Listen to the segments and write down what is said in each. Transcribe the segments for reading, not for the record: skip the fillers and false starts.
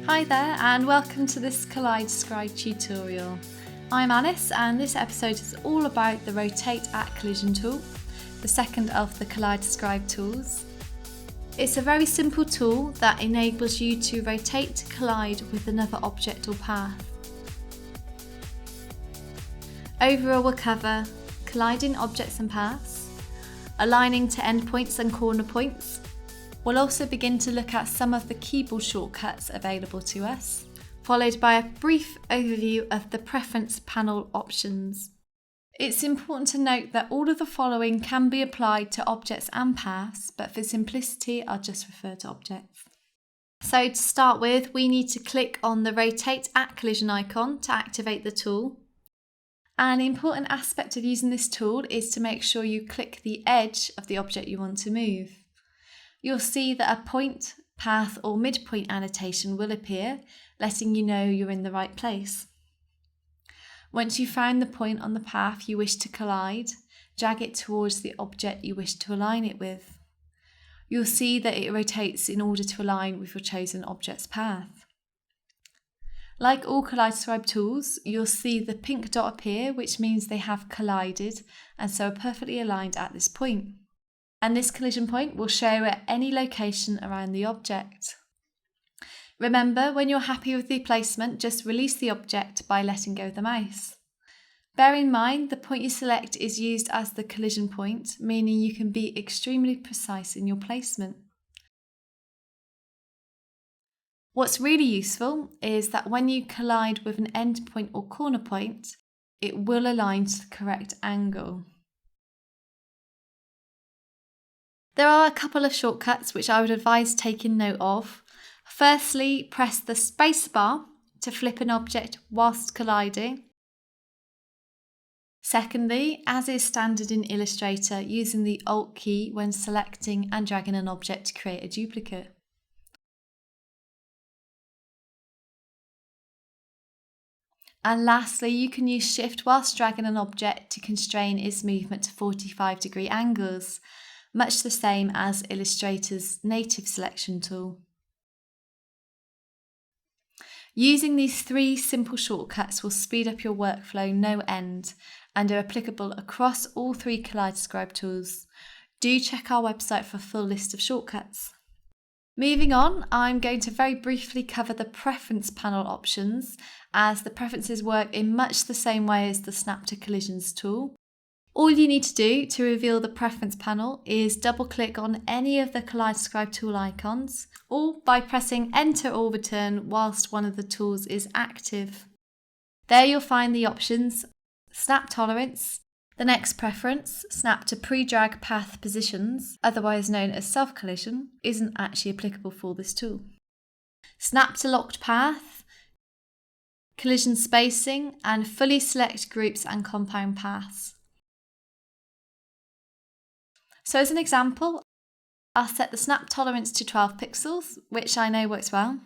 Hi there and welcome to this Kaleidoscribe tutorial. I'm Alice and this episode is all about the Rotate at Collision tool, the second of the Kaleidoscribe tools. It's a very simple tool that enables you to rotate to collide with another object or path. Overall we'll cover colliding objects and paths, aligning to endpoints and corner points. We'll also begin to look at some of the keyboard shortcuts available to us, followed by a brief overview of the preference panel options. It's important to note that all of the following can be applied to objects and paths, but for simplicity I'll just refer to objects. So to start with, we need to click on the Rotate at Collision icon to activate the tool. An important aspect of using this tool is to make sure you click the edge of the object you want to move. You'll see that a point, path or midpoint annotation will appear, letting you know you're in the right place. Once you've found the point on the path you wish to collide, drag it towards the object you wish to align it with. You'll see that it rotates in order to align with your chosen object's path. Like all Kaleidoscribe tools, you'll see the pink dot appear, which means they have collided and so are perfectly aligned at this point. And this collision point will show at any location around the object. Remember, when you're happy with the placement, just release the object by letting go of the mouse. Bear in mind, the point you select is used as the collision point, meaning you can be extremely precise in your placement. What's really useful is that when you collide with an endpoint or corner point, it will align to the correct angle. There are a couple of shortcuts which I would advise taking note of. Firstly, press the spacebar to flip an object whilst colliding. Secondly, as is standard in Illustrator, using the Alt key when selecting and dragging an object to create a duplicate. And lastly, you can use Shift whilst dragging an object to constrain its movement to 45-degree angles. Much the same as Illustrator's native selection tool. Using these three simple shortcuts will speed up your workflow no end and are applicable across all three Kaleidoscribe tools. Do check our website for a full list of shortcuts. Moving on, I'm going to very briefly cover the preference panel options, as the preferences work in much the same way as the Snap to Collisions tool. All you need to do to reveal the preference panel is double click on any of the Kaleidoscribe tool icons, or by pressing Enter or Return whilst one of the tools is active. There you'll find the options Snap Tolerance, the next preference, Snap to Pre-Drag Path Positions, otherwise known as Self-Collision, isn't actually applicable for this tool. Snap to Locked Path, Collision Spacing, and fully select groups and compound paths. So as an example, I'll set the snap tolerance to 12 pixels, which I know works well.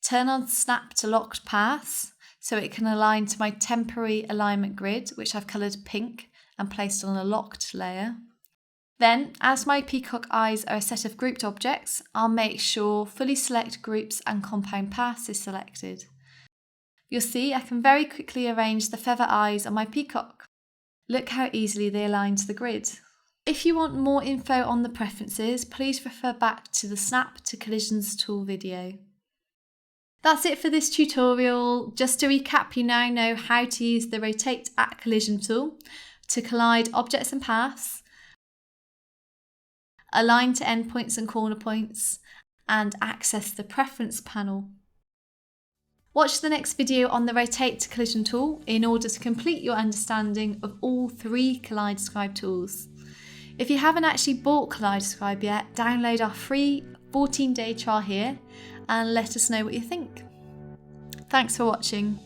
Turn on snap to locked paths, so it can align to my temporary alignment grid, which I've coloured pink and placed on a locked layer. Then, as my peacock eyes are a set of grouped objects, I'll make sure fully select groups and compound paths is selected. You'll see I can very quickly arrange the feather eyes on my peacock. Look how easily they align to the grid. If you want more info on the preferences, please refer back to the Snap to Collisions tool video. That's it for this tutorial. Just to recap, you now know how to use the Rotate at Collision tool to collide objects and paths, align to endpoints and corner points, and access the preference panel. Watch the next video on the Rotate to Collision tool in order to complete your understanding of all three Kaleidoscribe tools. If you haven't actually bought Kaleidoscribe yet, download our free 14-day trial here and let us know what you think. Thanks for watching.